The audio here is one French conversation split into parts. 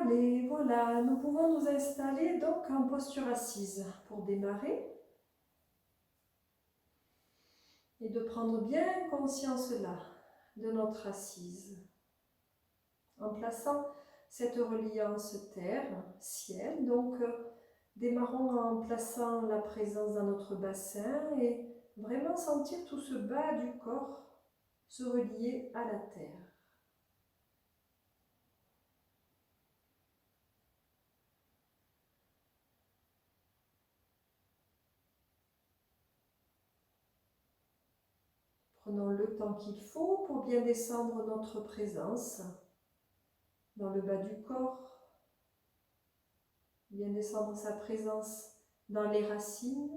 Allez, voilà, nous pouvons nous installer donc en posture assise pour démarrer et de prendre bien conscience là de notre assise en plaçant cette reliance terre-ciel. Donc, démarrons en plaçant la présence dans notre bassin et vraiment sentir tout ce bas du corps se relier à la terre. Prenons le temps qu'il faut pour bien descendre notre présence dans le bas du corps, bien descendre sa présence dans les racines.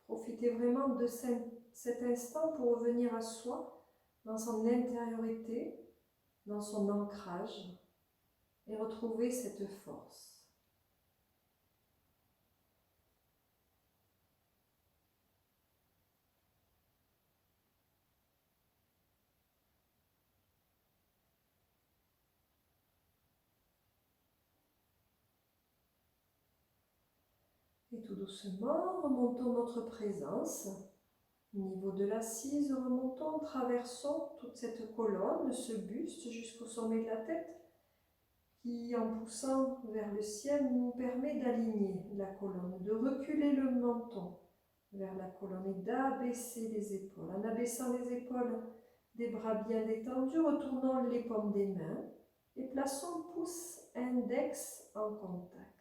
Profitez vraiment de cet instant pour revenir à soi, dans son intériorité, dans son ancrage, et retrouver cette force. Et tout doucement, remontons notre présence. Au niveau de l'assise, remontons, traversons toute cette colonne, ce buste jusqu'au sommet de la tête, qui, en poussant vers le ciel, nous permet d'aligner la colonne, de reculer le menton vers la colonne et d'abaisser les épaules. En abaissant les épaules, des bras bien détendus, retournons les paumes des mains et plaçons pouce index en contact.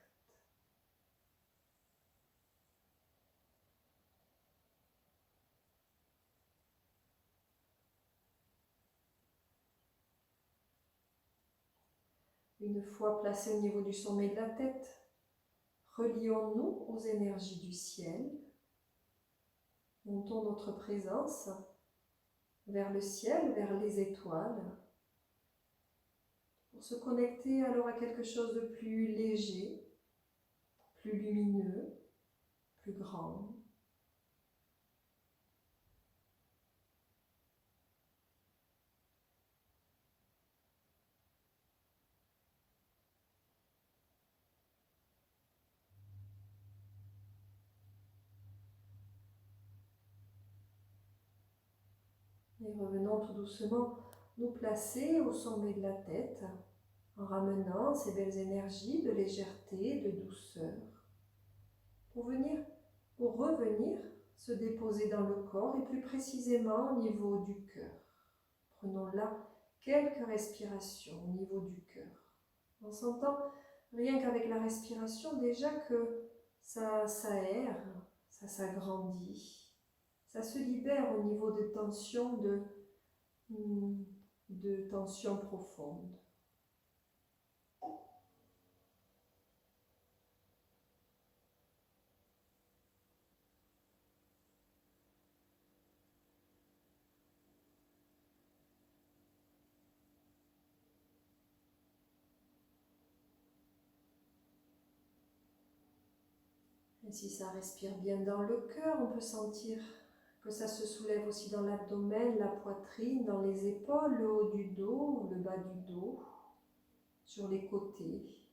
Une fois placés au niveau du sommet de la tête, relions-nous aux énergies du ciel. Montons notre présence vers le ciel, vers les étoiles, pour se connecter alors à quelque chose de plus léger, plus lumineux, plus grand. Et revenons tout doucement nous placer au sommet de la tête, en ramenant ces belles énergies de légèreté, de douceur, pour revenir se déposer dans le corps et plus précisément au niveau du cœur. Prenons là quelques respirations au niveau du cœur. On s'entend rien qu'avec la respiration déjà que ça s'aère, ça s'agrandit, ça se libère au niveau de tension profonde. Et si ça respire bien dans le cœur, on peut sentir que ça se soulève aussi dans l'abdomen, la poitrine, dans les épaules, le haut du dos, le bas du dos, sur les côtés.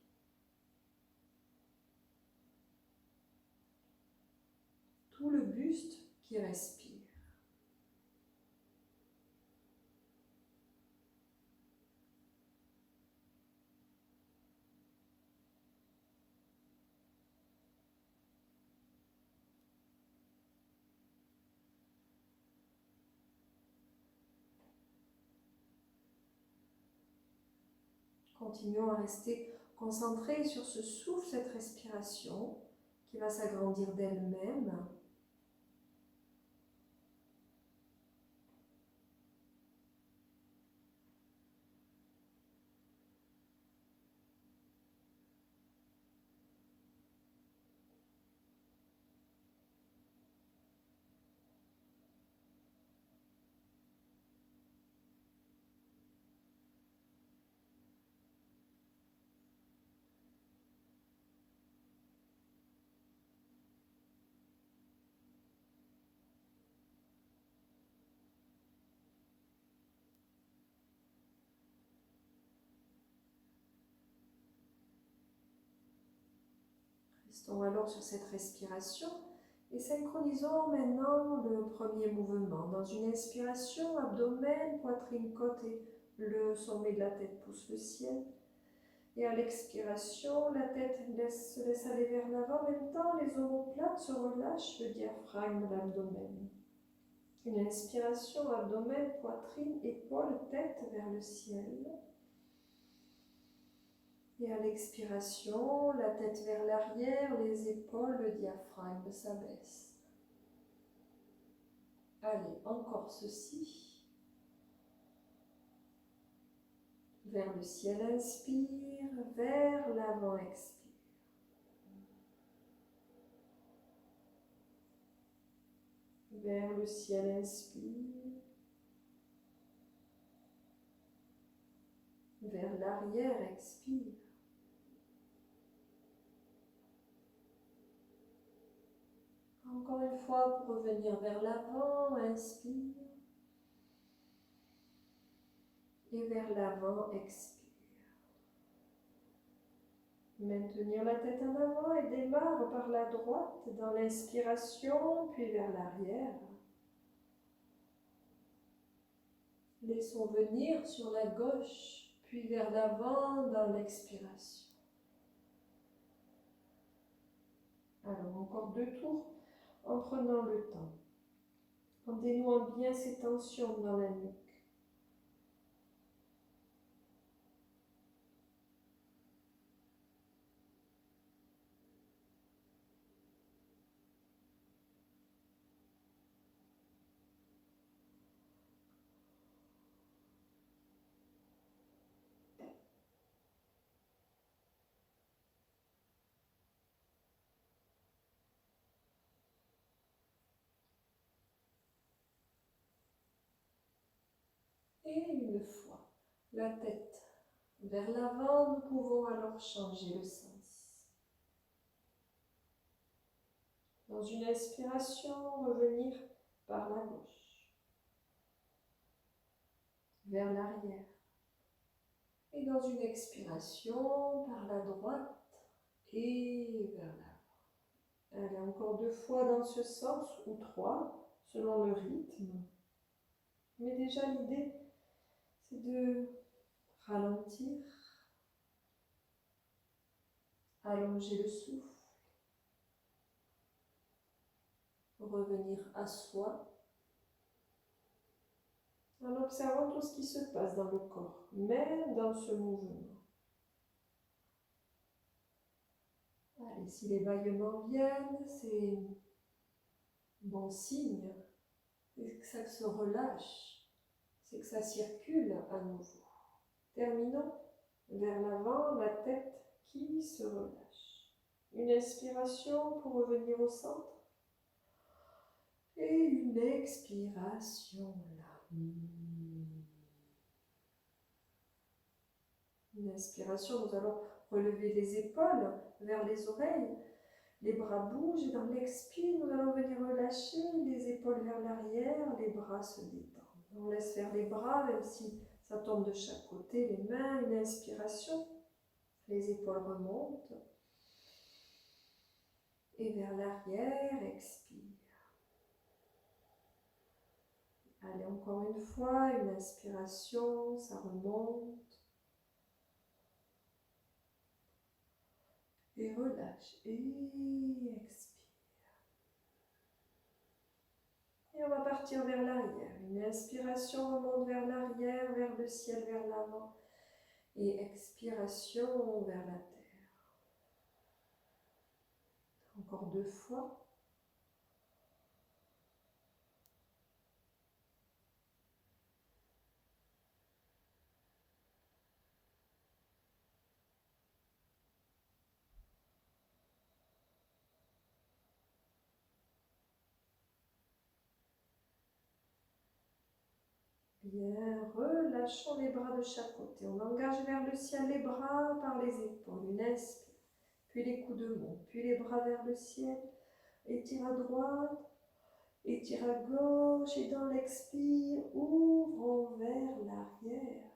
Tout le buste qui respire. Continuons à rester concentrés sur ce souffle, cette respiration qui va s'agrandir d'elle-même. Restons alors sur cette respiration et synchronisons maintenant le premier mouvement. Dans une inspiration, abdomen, poitrine, côte et le sommet de la tête pousse le ciel. Et à l'expiration, la tête se laisse aller vers l'avant. En même temps, les omoplates se relâchent, le diaphragme, l'abdomen. Une inspiration, abdomen, poitrine, épaules, tête vers le ciel. Et à l'expiration, la tête vers l'arrière, les épaules, le diaphragme s'abaisse. Allez, encore ceci. Vers le ciel, inspire, vers l'avant, expire. Vers le ciel, inspire. Vers l'arrière, expire. Encore une fois, pour revenir vers l'avant, inspire. Et vers l'avant, expire. Maintenir la tête en avant et démarre par la droite dans l'inspiration, puis vers l'arrière. Laissons venir sur la gauche, puis vers l'avant dans l'expiration. Alors, encore 2 tours en prenant le temps, en dénouant bien ces tensions dans la nuque. Et une fois la tête vers l'avant, nous pouvons alors changer le sens. Dans une inspiration, revenir par la gauche, vers l'arrière. Et dans une expiration, par la droite et vers l'avant. Allez, encore 2 fois dans ce sens, ou 3, selon le rythme. Mais déjà, l'idée, c'est de ralentir, allonger le souffle, revenir à soi, en observant tout ce qui se passe dans le corps, même dans ce mouvement. Allez, si les bâillements viennent, c'est bon signe, c'est que ça se relâche, c'est que ça circule à nouveau. Terminons vers l'avant, la tête qui se relâche. Une inspiration pour revenir au centre. Et une expiration là. Une inspiration, nous allons relever les épaules vers les oreilles. Les bras bougent et dans l'expire, nous allons venir relâcher les épaules vers l'arrière, les bras se détendent. On laisse faire les bras, même si ça tombe de chaque côté, les mains, une inspiration. Les épaules remontent. Et vers l'arrière, expire. Allez, encore une fois, une inspiration, ça remonte. Et relâche. Et expire. Et on va partir vers l'arrière. Une inspiration remonte vers l'arrière, vers le ciel, vers l'avant. Et expiration vers la terre. Encore 2 fois. Bien, relâchons les bras de chaque côté. On engage vers le ciel les bras par les épaules. Une inspire, puis les coudes montent, puis les bras vers le ciel. Étire à droite, étire à gauche et dans l'expire, ouvrons vers l'arrière.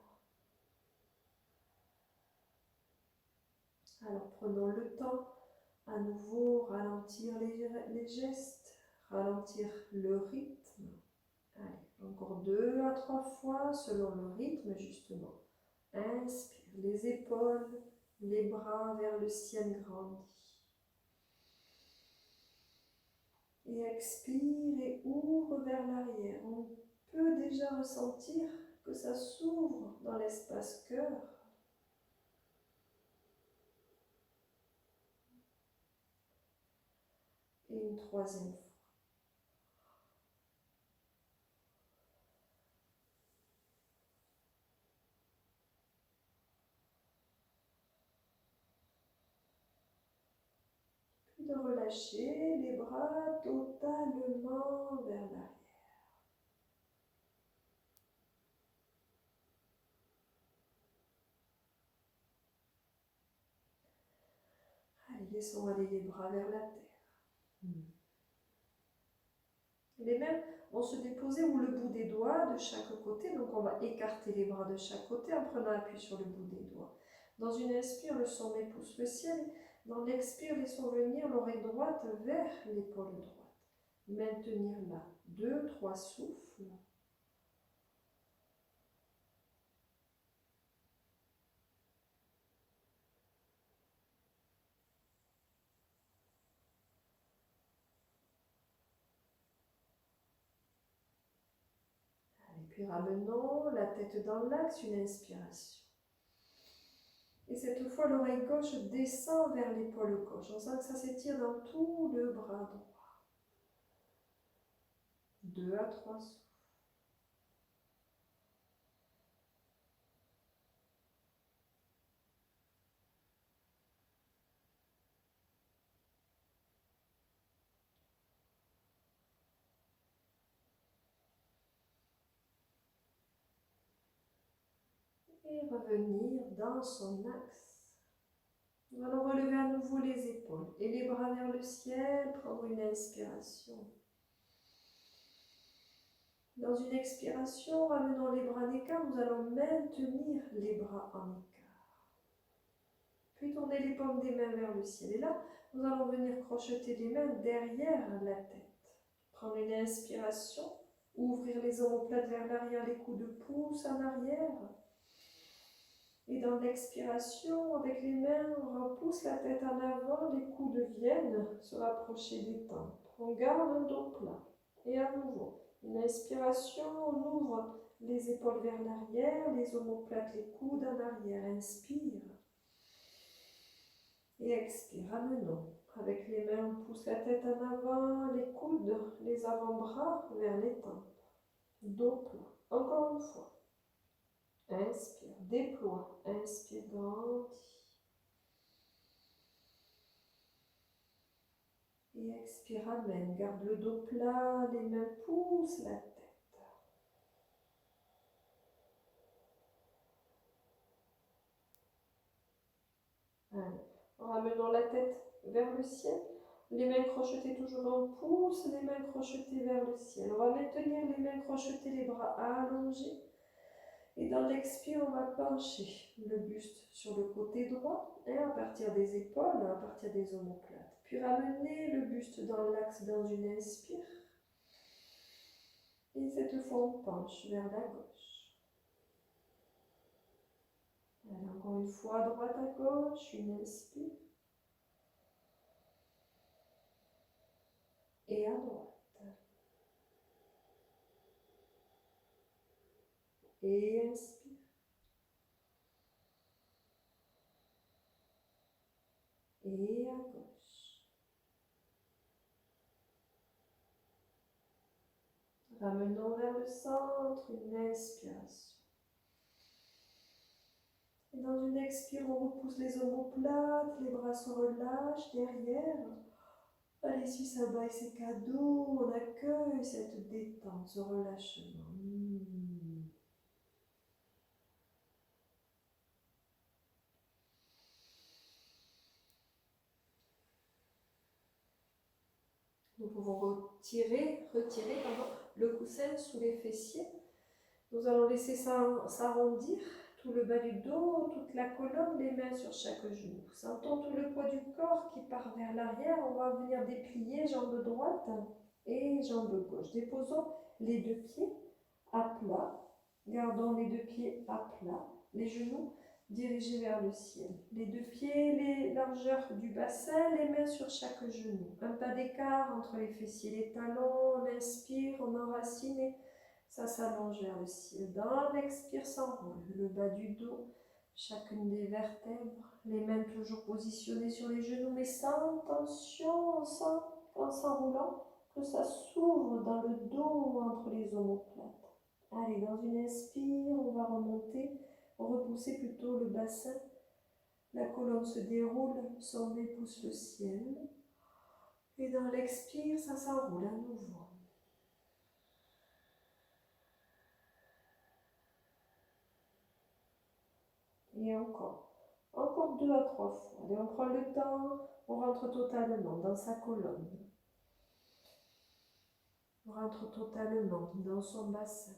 Alors prenons le temps à à nouveau ralentir les gestes, ralentir le rythme. Allez, encore 2 à 3 fois selon le rythme justement. Inspire, les épaules, les bras vers le ciel grandis. Et expire et ouvre vers l'arrière. On peut déjà ressentir que ça s'ouvre dans l'espace cœur. Et une troisième fois. Puis de relâcher les bras totalement vers l'arrière. Allez, laissons aller les bras vers la terre. Les mains vont se déposer ou le bout des doigts de chaque côté. Donc on va écarter les bras de chaque côté en prenant appui sur le bout des doigts. Dans une inspire, le sommet pousse le ciel. Dans l'expire, laissons venir l'oreille droite vers l'épaule droite. Maintenir là 2-3 souffles. Puis ramenons la tête dans l'axe, une inspiration. Et cette fois, l'oreille gauche descend vers l'épaule gauche. On sent que ça s'étire dans tout le bras droit. 2 à 3 souffles. Et revenir dans son axe. Nous allons relever à nouveau les épaules et les bras vers le ciel, prendre une inspiration. Dans une expiration, ramenons les bras en écart, nous allons maintenir les bras en écart. Puis tourner les paumes des mains vers le ciel. Et là, nous allons venir crocheter les mains derrière la tête. Prendre une inspiration, ouvrir les omoplates vers l'arrière, les coudes poussent en arrière. Et dans l'expiration, avec les mains, on repousse la tête en avant, les coudes viennent se rapprocher des tempes. On garde un dos plat. Et à nouveau, une inspiration, on ouvre les épaules vers l'arrière, les omoplates, les coudes en arrière. Inspire. Et expire, ramenons. Avec les mains, on pousse la tête en avant, les coudes, les avant-bras vers les tempes. Dos plat. Encore une fois. Inspire, déploie, inspire, grandis. Et expire, ramène, garde le dos plat, les mains poussent la tête. Allez, ramenons la tête vers le ciel. Les mains crochetées toujours en pouce, les mains crochetées vers le ciel. On va maintenir les mains crochetées, les bras allongés. Et dans l'expire, on va pencher le buste sur le côté droit, et à partir des épaules, à partir des omoplates. Puis ramener le buste dans l'axe dans une inspire. Et cette fois, on penche vers la gauche. Allez, encore une fois, droite à gauche, une inspire. Et à droite. Et inspire. Et à gauche. Ramenons vers le centre, une inspiration. Et dans une expire, on repousse les omoplates, les bras se relâchent derrière. Allez, si ça baille, c'est cadeau, on accueille cette détente, ce relâchement. Nous pouvons retirer le coussin sous les fessiers. Nous allons laisser ça s'arrondir tout le bas du dos, toute la colonne, les mains sur chaque genou. Sentons tout le poids du corps qui part vers l'arrière. On va venir déplier jambe droite et jambe gauche. Déposons les deux pieds à plat. Gardons les deux pieds à plat. Les genoux dirigés vers le ciel. Les deux pieds, les largeurs du bassin, les mains sur chaque genou. Un pas d'écart entre les fessiers et les talons. On inspire, on enracine et ça s'allonge vers le ciel. Dans l'expire, s'enroule le bas du dos, chacune des vertèbres. Les mains toujours positionnées sur les genoux, mais sans tension. On sent en s'enroulant que ça s'ouvre dans le dos entre les omoplates. Allez, dans une inspire, on va remonter. Repousser plutôt le bassin, la colonne se déroule, sommet pousse le ciel. Et dans l'expire, ça s'enroule à nouveau. Et encore 2 à 3 fois. Allez, on prend le temps, on rentre totalement dans sa colonne. On rentre totalement dans son bassin.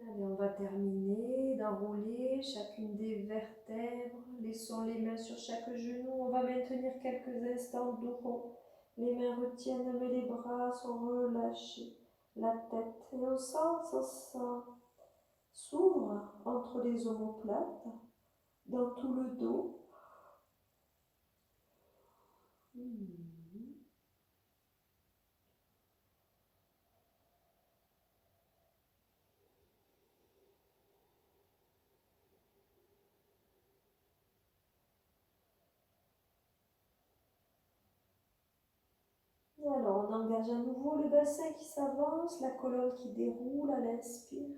Allez, on va terminer d'enrouler chacune des vertèbres. Laissons les mains sur chaque genou. On va maintenir quelques instants dos. Les mains retiennent, mais les bras sont relâchés. La tête, et on sent ça s'ouvre entre les omoplates, dans tout le dos. Alors, on engage à nouveau le bassin qui s'avance, la colonne qui déroule à l'inspire.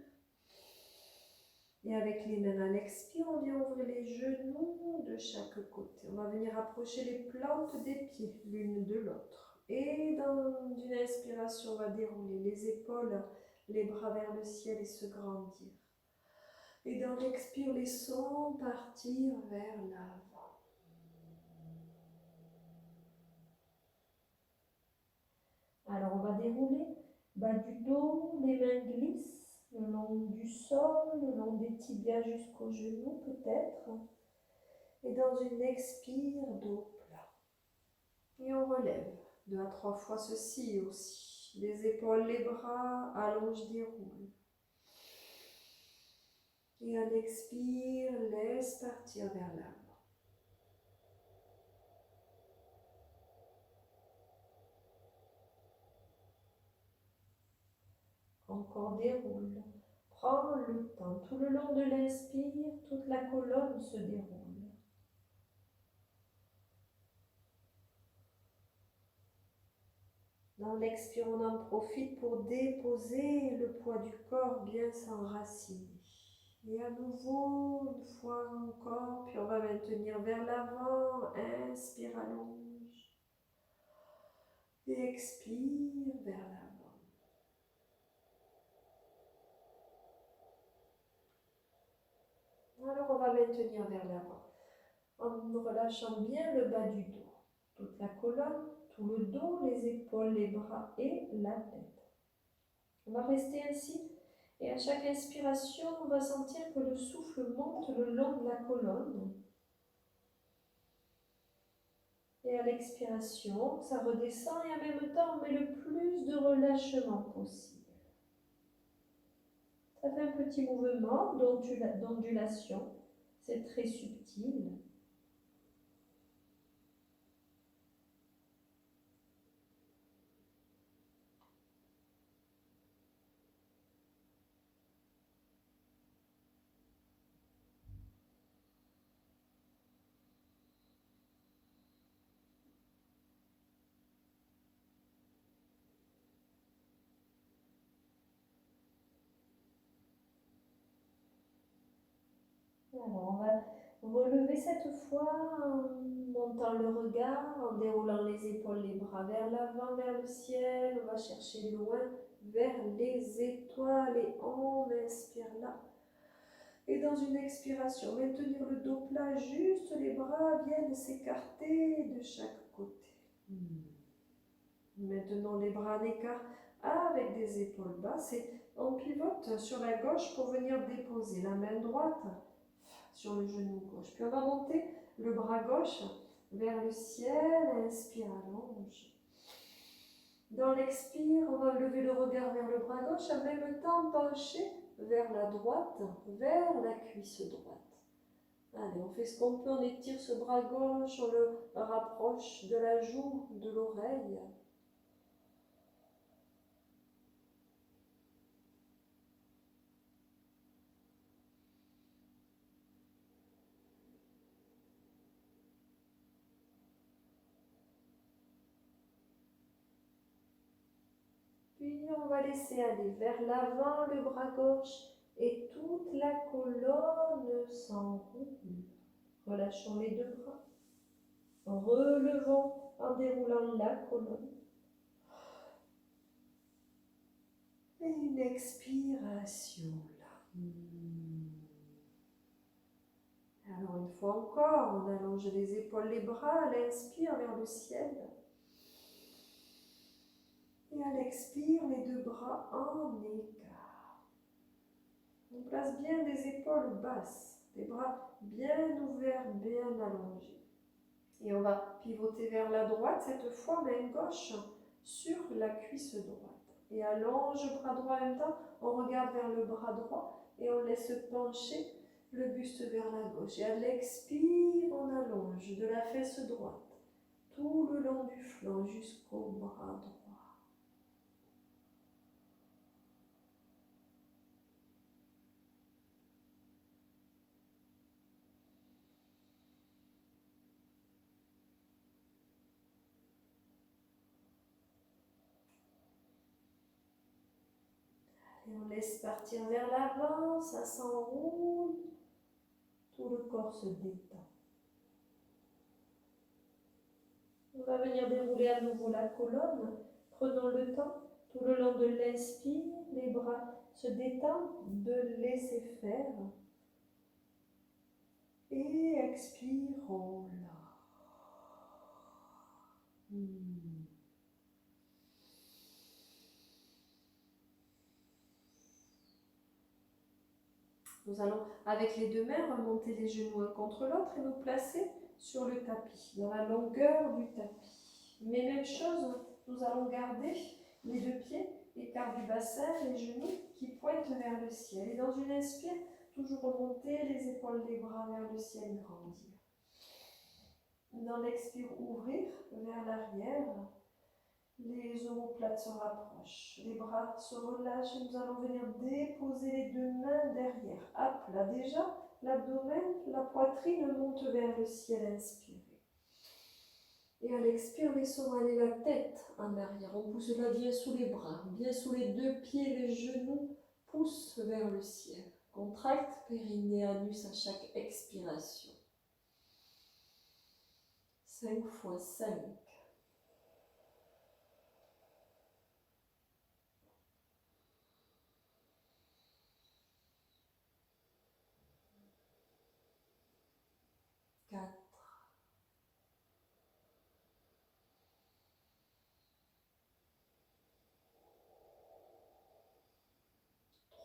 Et avec les mains à l'expire, on vient ouvrir les genoux de chaque côté. On va venir approcher les plantes des pieds l'une de l'autre. Et dans une inspiration, on va dérouler les épaules, les bras vers le ciel et se grandir. Et dans l'expire, laissons partir vers l'avant. Alors, on va dérouler, bas du dos, les mains glissent le long du sol, le long des tibias jusqu'aux genoux peut-être. Et dans une expire, dos plat. Et on relève 2 à 3 fois ceci aussi. Les épaules, les bras, allonge, déroule. Et à l'expire, laisse partir vers l'avant. Encore déroule. Prends le temps. Tout le long de l'inspire, toute la colonne se déroule. Dans l'expire, on en profite pour déposer le poids du corps, bien s'enraciner. Et à nouveau, une fois encore, puis on va maintenir vers l'avant. Inspire, allonge. Et expire vers l'avant. Alors on va maintenir vers l'avant, en relâchant bien le bas du dos. Toute la colonne, tout le dos, les épaules, les bras et la tête. On va rester ainsi. Et à chaque inspiration, on va sentir que le souffle monte le long de la colonne. Et à l'expiration, ça redescend et en même temps, on met le plus de relâchement possible. Ça fait un petit mouvement d'ondulation. C'est très subtil. Alors, on va relever cette fois en montant le regard, en déroulant les épaules, les bras vers l'avant, vers le ciel. On va chercher loin vers les étoiles et on inspire là. Et dans une expiration, maintenir le dos plat, juste les bras viennent s'écarter de chaque côté. Maintenant les bras en écart avec des épaules basses et on pivote sur la gauche pour venir déposer la main droite sur le genou gauche. Puis on va monter le bras gauche vers le ciel, inspire, allonge. Dans l'expire, on va lever le regard vers le bras gauche, en même temps pencher vers la droite, vers la cuisse droite. Allez, on fait ce qu'on peut, on étire ce bras gauche, on le rapproche de la joue, de l'oreille. Puis on va laisser aller vers l'avant le bras gauche et toute la colonne s'enroule. Relâchons les deux bras. Relevons en déroulant la colonne. Et une expiration là. Alors une fois encore, on allonge les épaules, les bras, à l'inspire vers le ciel. Et à l'expire, les deux bras en écart. On place bien les épaules basses, les bras bien ouverts, bien allongés. Et on va pivoter vers la droite, cette fois main gauche sur la cuisse droite. Et allonge le bras droit en même temps, on regarde vers le bras droit et on laisse pencher le buste vers la gauche. Et à l'expire, on allonge de la fesse droite tout le long du flanc jusqu'au bras droit. Et on laisse partir vers l'avant, ça s'enroule, tout le corps se détend. On va venir dérouler à nouveau la colonne. Prenons le temps, tout le long de l'inspire, les bras se détendent, de laisser faire. Et expirons là. Nous allons, avec les deux mains, remonter les genoux un contre l'autre et nous placer sur le tapis, dans la longueur du tapis. Mais même chose, nous allons garder les deux pieds, écart du bassin, les genoux qui pointent vers le ciel. Et dans une inspire, toujours remonter les épaules, les bras vers le ciel, grandir. Dans l'expire, ouvrir vers l'arrière. Les omoplates se rapprochent, les bras se relâchent et nous allons venir déposer les deux mains derrière. À plat déjà, l'abdomen, la poitrine monte vers le ciel, inspirez. Et à l'expire, laissons aller la tête en arrière. On pousse là bien sous les bras, bien sous les deux pieds, les genoux poussent vers le ciel. Contracte périnée, anus à chaque expiration. 5 fois 5. 4.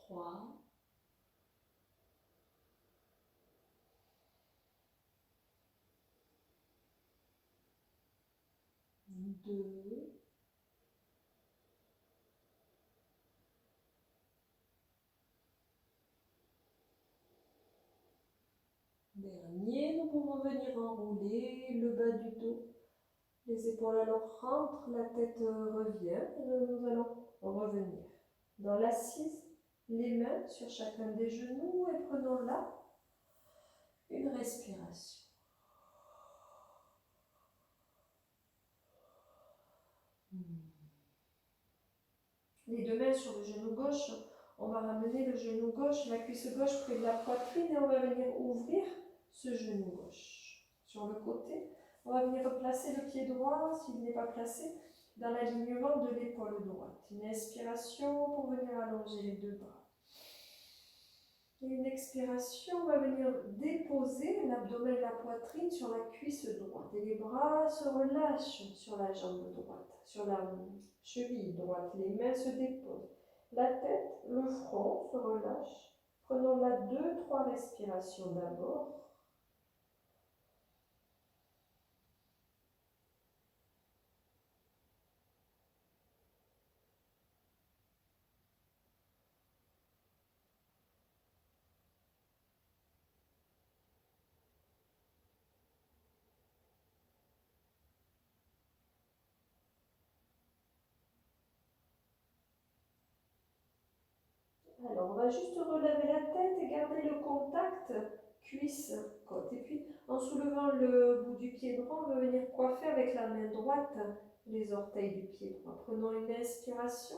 3. 2. 1. Nous pouvons venir enrouler le bas du dos. Les épaules alors rentrent, la tête revient. Et nous allons revenir. Dans l'assise, les mains sur chacun des genoux et prenons là une respiration. Les deux mains sur le genou gauche, On va ramener le genou gauche, la cuisse gauche près de la poitrine et on va venir ouvrir ce genou gauche. Sur le côté, on va venir placer le pied droit, s'il n'est pas placé, dans l'alignement de l'épaule droite. Une inspiration pour venir allonger les deux bras. Et une expiration, on va venir déposer l'abdomen et la poitrine sur la cuisse droite. Et les bras se relâchent sur la jambe droite, sur la cheville droite. Les mains se déposent. La tête, le front se relâche. Prenons là 2-3 respirations d'abord. Alors, on va juste relever la tête et garder le contact cuisse-côte. Et puis, en soulevant le bout du pied droit, on va venir coiffer avec la main droite les orteils du pied droit. Prenons une inspiration.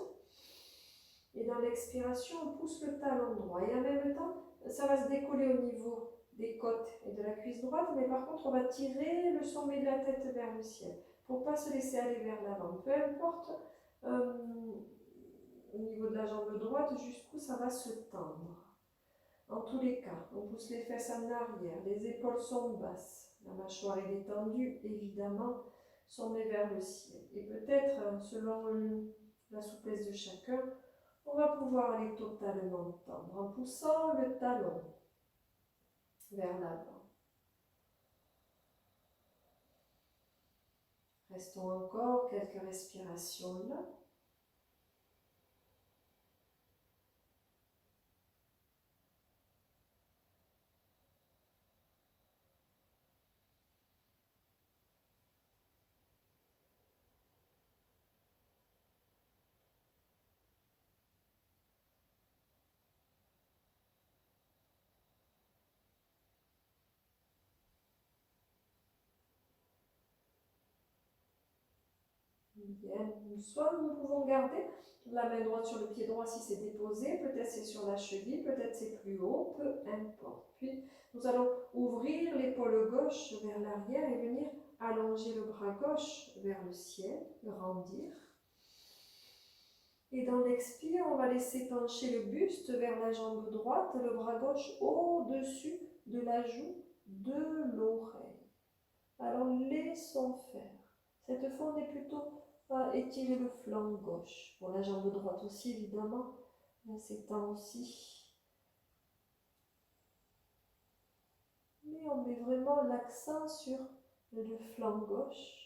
Et dans l'expiration, on pousse le talon droit. Et en même temps, ça va se décoller au niveau des côtes et de la cuisse droite. Mais par contre, on va tirer le sommet de la tête vers le ciel pour ne pas se laisser aller vers l'avant. Peu importe au niveau de la jambe droite jusqu'où ça va se tendre. En tous les cas, on pousse les fesses en arrière, les épaules sont basses, la mâchoire est détendue, évidemment, sommet vers le ciel. Et peut-être, selon la souplesse de chacun, on va pouvoir aller totalement tendre en poussant le talon vers l'avant. Restons encore quelques respirations là. Bien. Soit nous pouvons garder la main droite sur le pied droit si c'est déposé, peut-être c'est sur la cheville, peut-être c'est plus haut, peu importe. Puis nous allons ouvrir l'épaule gauche vers l'arrière et venir allonger le bras gauche vers le ciel, grandir. Et dans l'expire, on va laisser pencher le buste vers la jambe droite, le bras gauche au-dessus de la joue de l'oreille. Alors laissons faire. Cette fois, on est plutôt à étirer le flanc gauche. Pour la jambe droite aussi, évidemment, là s'étend aussi. Mais on met vraiment l'accent sur le flanc gauche.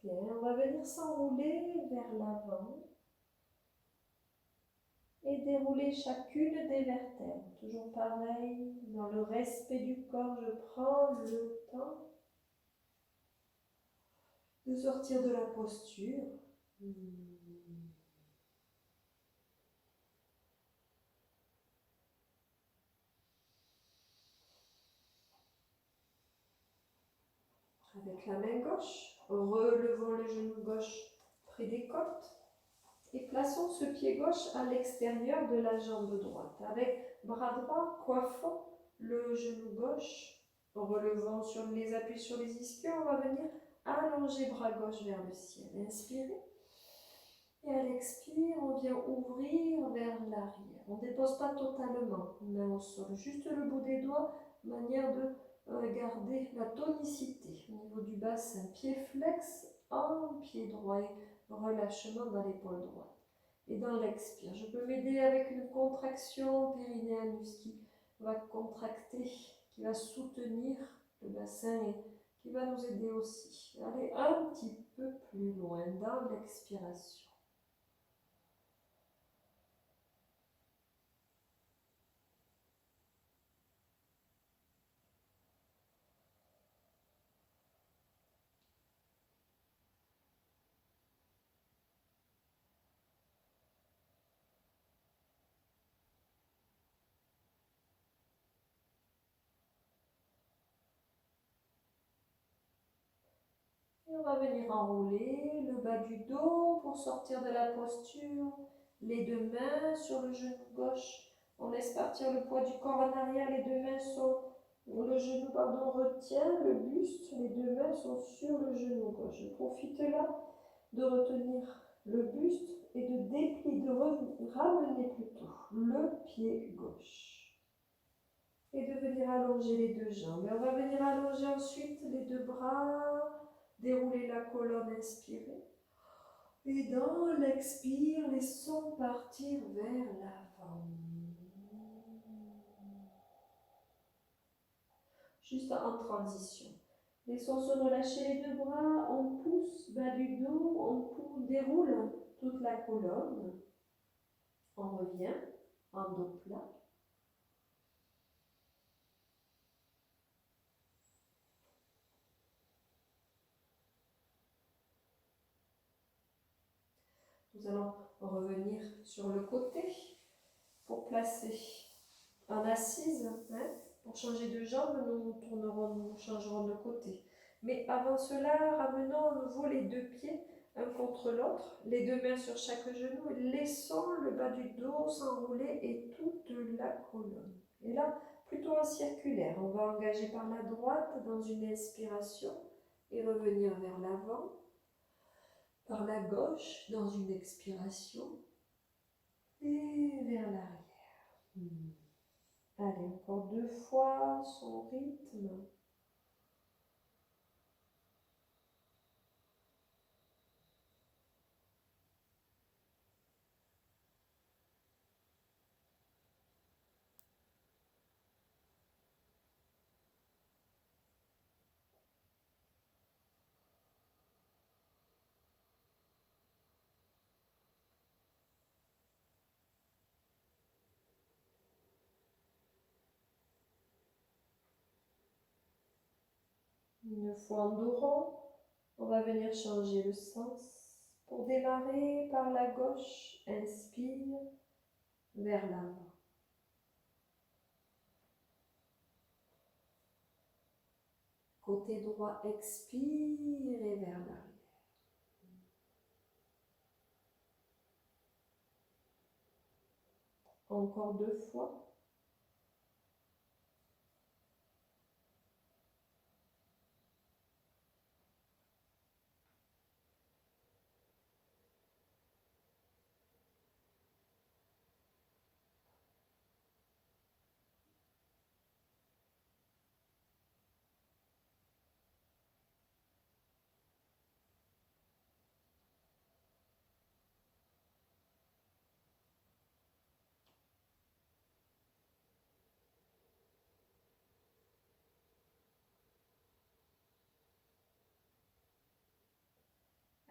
Bien, on va venir s'enrouler vers l'avant et dérouler chacune des vertèbres. Toujours pareil, dans le respect du corps, je prends le temps de sortir de la posture. Avec la main gauche, relevons le genou gauche près des côtes et plaçons ce pied gauche à l'extérieur de la jambe droite. Avec bras droit, coiffons le genou gauche, relevons sur les appuis sur les ischions, on va venir allonger bras gauche vers le ciel. Inspirez. Et à l'expire, on vient ouvrir vers l'arrière. On ne dépose pas totalement, main au sol, juste le bout des doigts, manière de garder la tonicité au niveau du bassin. Pied flex en pied droit et relâchement dans l'épaule droite. Et dans l'expire, je peux m'aider avec une contraction périnéanus qui va contracter, qui va soutenir le bassin et qui va nous aider aussi. Allez un petit peu plus loin dans l'expiration. Et on va venir enrouler le bas du dos pour sortir de la posture. Les deux mains sur le genou gauche. On laisse partir le poids du corps en arrière. Les deux mains sont... Le genou, pardon, retient le buste. Les deux mains sont sur le genou gauche. Je profite là de retenir le buste et de déplier, de ramener plutôt le pied gauche. Et de venir allonger les deux jambes. Et on va venir allonger ensuite les deux bras, dérouler la colonne, inspirer. Et dans l'expire, laissons partir vers l'avant. Juste en transition. Laissons se relâcher les deux bras, on pousse bas du dos, on déroule toute la colonne. On revient en dos plat. Nous allons revenir sur le côté pour placer en assise. Pour changer de jambe, nous changerons de côté. Mais avant cela, ramenons à nouveau les deux pieds un contre l'autre, les deux mains sur chaque genou, et laissons le bas du dos s'enrouler et toute la colonne. Et là, plutôt en circulaire, on va engager par la droite dans une inspiration et revenir vers l'avant, par la gauche dans une expiration et vers l'arrière. Allez, encore 2 fois son rythme. Une fois en dos rond, on va venir changer le sens. Pour démarrer par la gauche, inspire vers l'avant. Côté droit, expire et vers l'arrière. Encore 2 fois.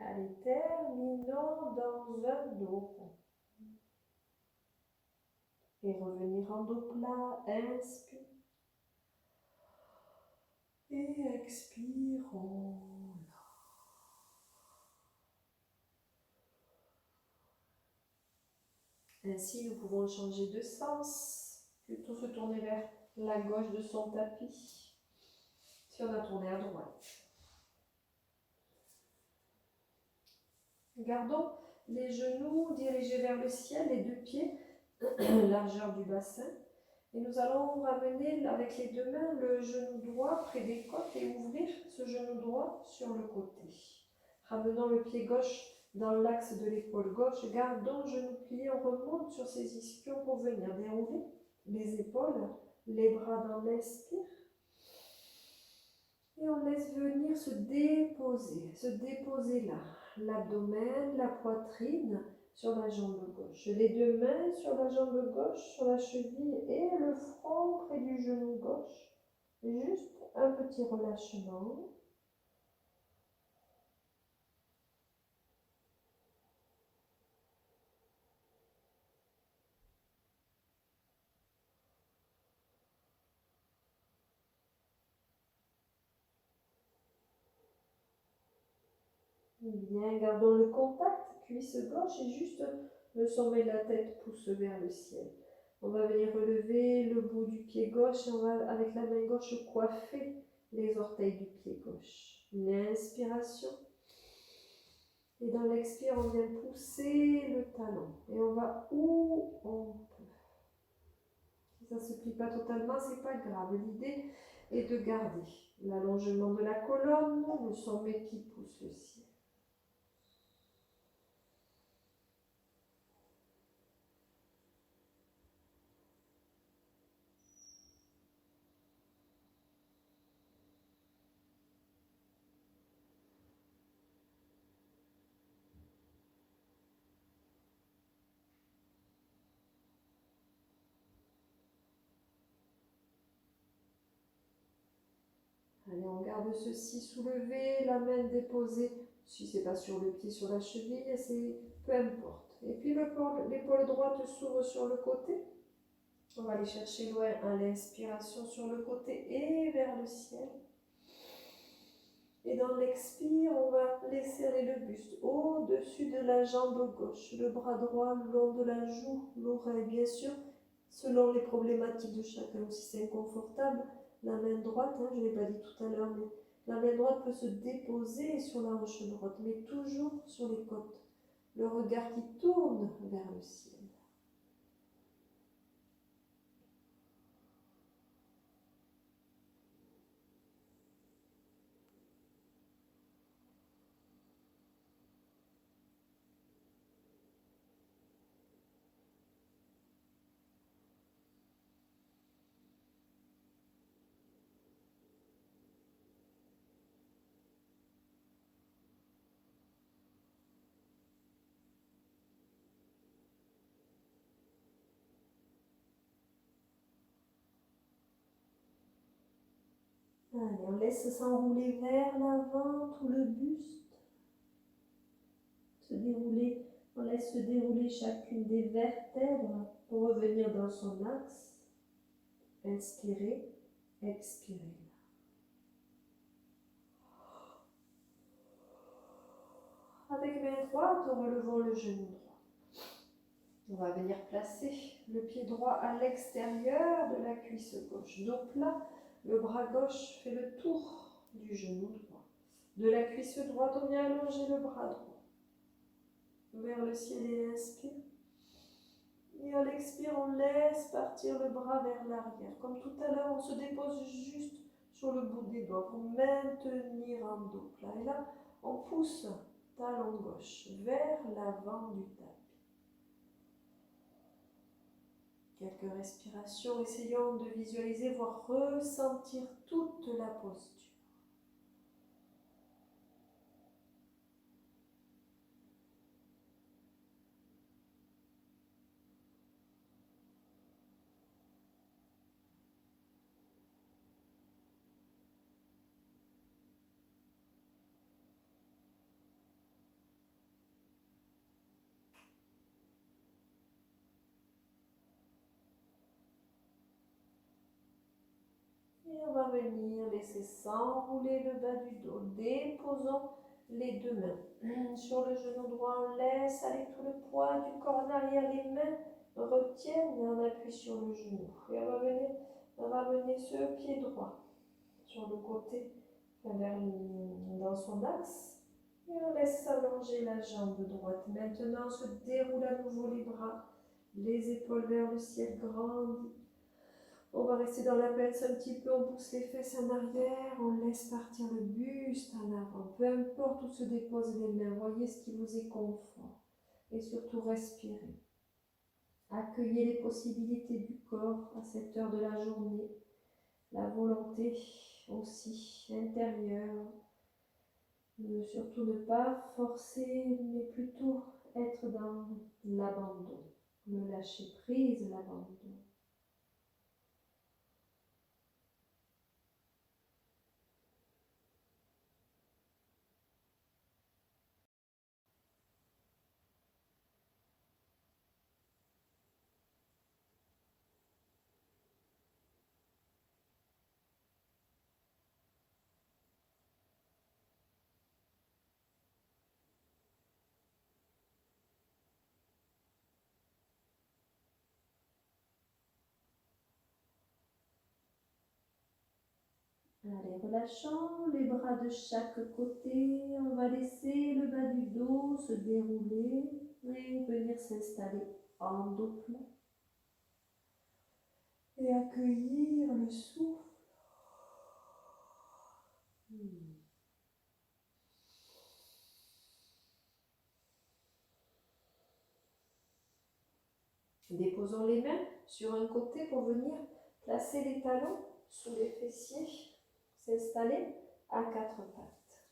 Allez, terminons dans un dos rond. Et revenir en dos plat, inspire. Et expirons. Ainsi, nous pouvons changer de sens, plutôt se tourner vers la gauche de son tapis, si on a tourné à droite. Gardons les genoux dirigés vers le ciel, les deux pieds, largeur du bassin. Et nous allons ramener avec les deux mains le genou droit près des côtes et ouvrir ce genou droit sur le côté. Ramenons le pied gauche dans l'axe de l'épaule gauche. Gardons genou plié, on remonte sur ses ischions pour venir dérouler les épaules, les bras dans l'inspire. Et on laisse venir se déposer là. L'abdomen, la poitrine sur la jambe gauche. Les deux mains sur la jambe gauche, sur la cheville et le front près du genou gauche. Juste un petit relâchement. Bien, gardons le contact, cuisse gauche et juste le sommet de la tête pousse vers le ciel. On va venir relever le bout du pied gauche et on va avec la main gauche coiffer les orteils du pied gauche. L'inspiration. Et dans l'expire, on vient pousser le talon. Et on va où on peut. Si ça ne se plie pas totalement, c'est pas grave. L'idée est de garder l'allongement de la colonne, le sommet qui pousse le ciel. Allez, on garde ceci soulevé, la main déposée, si c'est pas sur le pied, sur la cheville, c'est peu importe. Et puis l'épaule droite s'ouvre sur le côté. On va aller chercher loin à l'inspiration sur le côté et vers le ciel. Et dans l'expire, on va laisser aller le buste au-dessus de la jambe gauche, le bras droit le long de la joue, l'oreille bien sûr, selon les problématiques de chacun. Si c'est inconfortable, la main droite, je ne l'ai pas dit tout à l'heure, mais la main droite peut se déposer sur la hanche droite, mais toujours sur les côtes. Le regard qui tourne vers le ciel. Allez, on laisse s'enrouler vers l'avant tout le buste. On laisse se dérouler chacune des vertèbres pour revenir dans son axe. Inspirez, expirez. Avec main droite, relevons le genou droit. On va venir placer le pied droit à l'extérieur de la cuisse gauche. Dos plat, le bras gauche fait le tour du genou droit. De la cuisse droite, on vient allonger le bras droit vers le ciel et inspire. Et à l'expire, on laisse partir le bras vers l'arrière. Comme tout à l'heure, on se dépose juste sur le bout des doigts pour maintenir un dos plat. Et là, on pousse talon gauche vers l'avant du tapis. Quelques respirations, essayons de visualiser, voire ressentir toute la posture. Et on va venir laisser s'enrouler le bas du dos. Déposons les deux mains sur le genou droit. On laisse aller tout le poids du corps en arrière. Les mains retiennent et on appuie sur le genou. Et on va venir ramener ce pied droit sur le côté dans son axe. Et on laisse s'allonger la jambe droite. Maintenant, on se déroule à nouveau les bras, les épaules vers le ciel, grandit. On va rester dans la pince un petit peu, on pousse les fesses en arrière, on laisse partir le buste en avant. Peu importe où se déposent les mains, voyez ce qui vous est confort. Et surtout, respirez. Accueillez les possibilités du corps à cette heure de la journée. La volonté aussi intérieure. Surtout ne pas forcer, mais plutôt être dans l'abandon. Le lâcher prise, l'abandon. Allez, relâchant les bras de chaque côté, on va laisser le bas du dos se dérouler et venir s'installer en dos plat. Et accueillir le souffle. Déposons les mains sur un côté pour venir placer les talons sous les fessiers, s'installer à quatre pattes.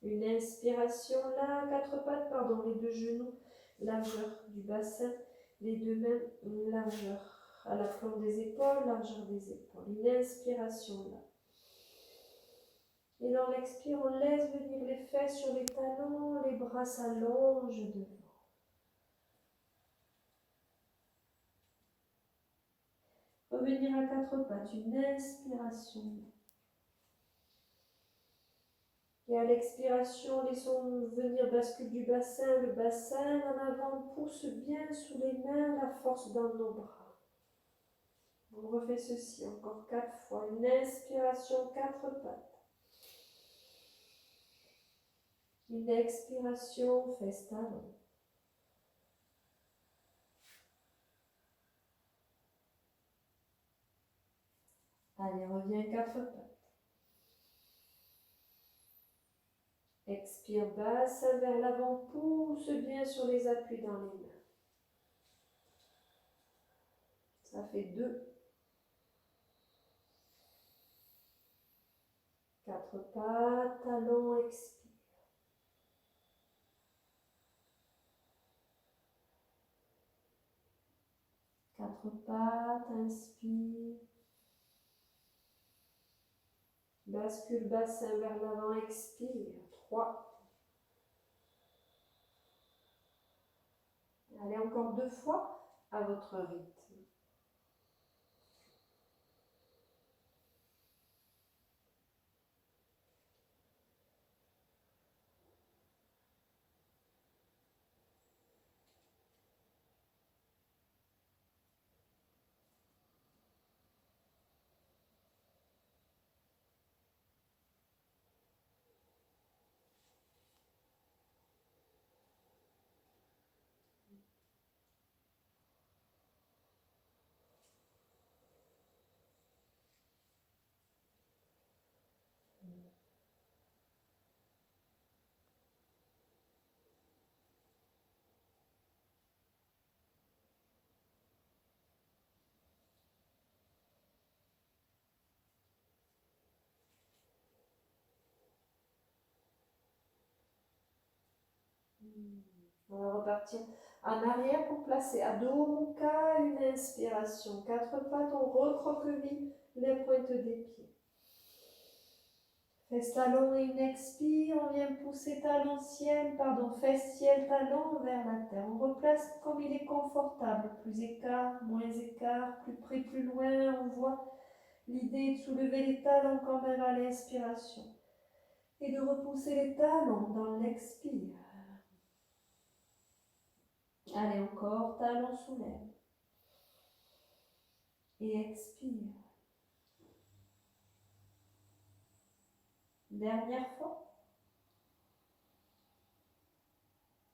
Une inspiration là, quatre pattes, pardon, les deux genoux, largeur du bassin, les deux mains, largeur à la flanc des épaules, largeur des épaules. Une inspiration là. Et dans l'expire, on laisse venir les fesses sur les talons, les bras s'allongent devant. Revenir à quatre pattes, une inspiration. Et à l'expiration, laissons venir bascule du bassin, le bassin en avant, pousse bien sous les mains, la force dans nos bras. On refait ceci encore 4 fois. Une inspiration, 4 pattes. Une expiration, fesses talons. Allez, reviens 4 pattes. Expire, bassin vers l'avant, pousse bien sur les appuis dans les mains. Ça fait 2. 4 pattes, talons, expire. 4 pattes, inspire. Bascule bassin vers l'avant, expire. 3. Allez, encore 2 fois à votre rythme. On va repartir en arrière pour placer Adho Mukha, une inspiration. 4 pattes, on recroqueville les pointes des pieds. Fesses talons et une expire, on vient pousser talon ciel, fesses ciel, talon vers la terre. On replace comme il est confortable, plus écart, moins écart, plus près, plus loin. On voit l'idée de soulever les talons quand même à l'inspiration et de repousser les talons dans l'expire. Allez, encore, talon soulève. Et expire. Dernière fois.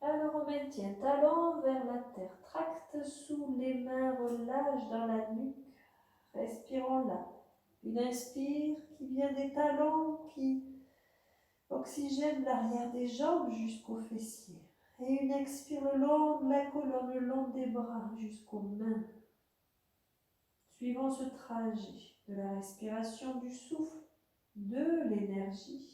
Alors on maintient talon vers la terre. Tracte sous les mains, relâche dans la nuque. Respirons là. Une inspire qui vient des talons, qui oxygène l'arrière des jambes jusqu'aux fessiers. Et une expire le long de la colonne, le long des bras jusqu'aux mains. Suivons ce trajet de la respiration, du souffle, de l'énergie.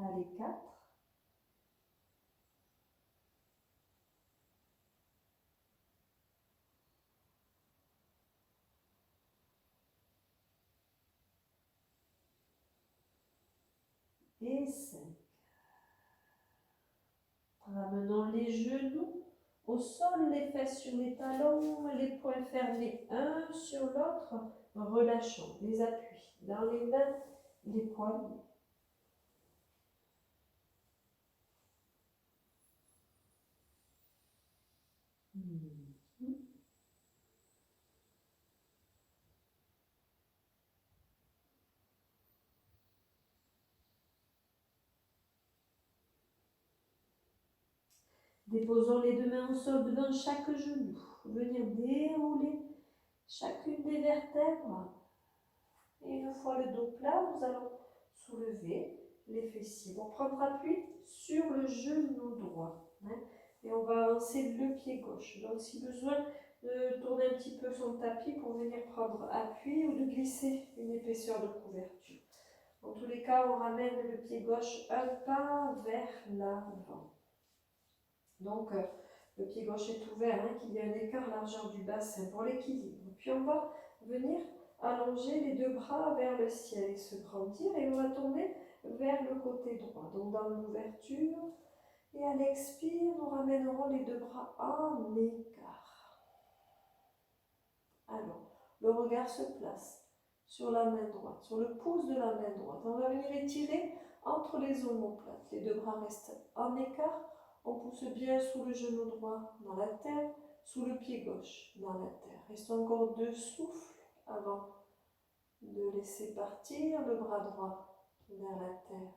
Allez, 4. et 5. Ramenons les genoux au sol, les fesses sur les talons, les poings fermés un sur l'autre. Relâchons les appuis dans les mains, les poignets. Déposons les deux mains au sol devant chaque genou. Venir dérouler chacune des vertèbres. Et une fois le dos plat, nous allons soulever les fessiers pour prendre appui sur le genou droit. Et on va avancer le pied gauche. Donc si besoin de tourner un petit peu son tapis pour venir prendre appui ou de glisser une épaisseur de couverture. Dans tous les cas, on ramène le pied gauche un pas vers l'avant. Donc, le pied gauche est ouvert, qu'il y ait un écart largeur du bassin pour l'équilibre. Puis on va venir allonger les deux bras vers le ciel et se grandir. Et on va tourner vers le côté droit. Donc dans l'ouverture. Et à l'expire, nous ramènerons les deux bras en écart. Alors, le regard se place sur la main droite, sur le pouce de la main droite. On va venir étirer entre les omoplates. Les deux bras restent en écart. On pousse bien sous le genou droit dans la terre, sous le pied gauche dans la terre. Restons encore 2 souffles avant de laisser partir le bras droit vers la terre.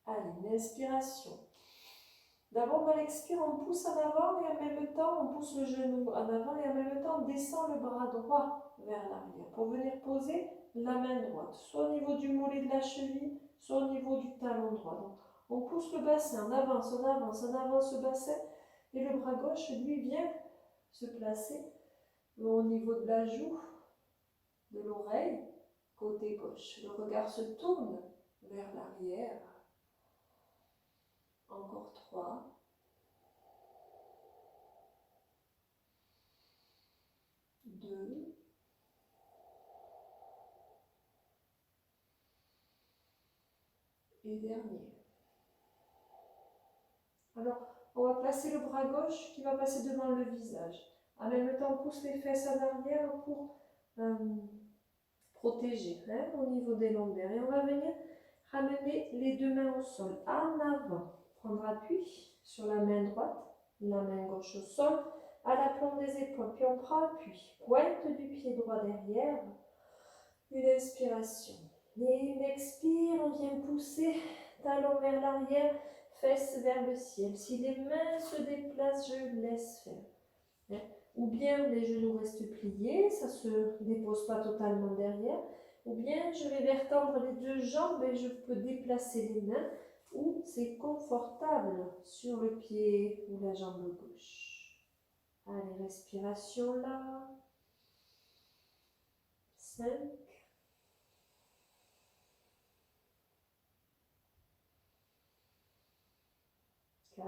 Allez, une inspiration. D'abord, dans l'expire, on pousse en avant et en même temps, on pousse le genou en avant et en même temps, on descend le bras droit vers l'arrière pour venir poser la main droite, soit au niveau du mollet de la cheville, soit au niveau du talon droit. Donc, on pousse le bassin, on avance le bassin et le bras gauche, lui, vient se placer au niveau de la joue, de l'oreille, côté gauche. Le regard se tourne vers l'arrière. Encore 3. 2. Et dernier. Alors, on va placer le bras gauche qui va passer devant le visage. En même temps, on pousse les fesses en arrière pour protéger au niveau des lombaires. Et on va venir ramener les deux mains au sol, en avant. Prendre appui sur la main droite, la main gauche au sol, à l'aplomb des épaules. Puis on prend appui, pointe du pied droit derrière. Une inspiration. Et une expire, on vient pousser talon vers l'arrière, fesses vers le ciel. Si les mains se déplacent, je laisse faire. Ou bien les genoux restent pliés, ça ne se dépose pas totalement derrière. Ou bien je vais vertendre les deux jambes et je peux déplacer les mains. Ou c'est confortable sur le pied ou la jambe gauche. Allez, respiration là. 5. 4.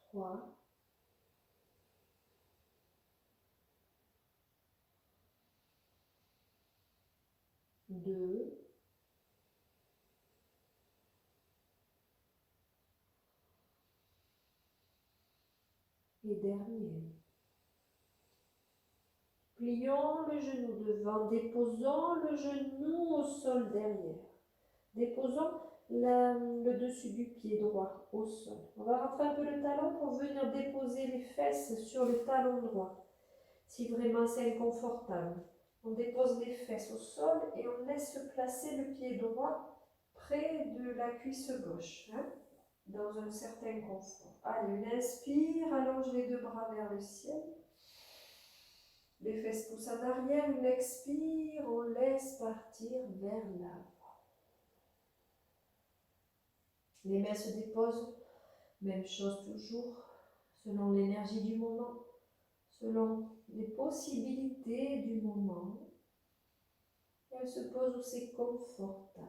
3. 2. Et dernier. Plions le genou devant, déposons le genou au sol derrière. Déposons le dessus du pied droit au sol. On va rentrer un peu le talon pour venir déposer les fesses sur le talon droit. Si vraiment c'est inconfortable, on dépose les fesses au sol et on laisse placer le pied droit près de la cuisse gauche, dans un certain confort. Allez, une inspire, allonge les deux bras vers le ciel. Les fesses poussent en arrière, une expire, on laisse partir vers l'avant. Les mains se déposent, même chose toujours, selon l'énergie du moment, selon les possibilités du moment. Et Elle se pose où c'est confortable.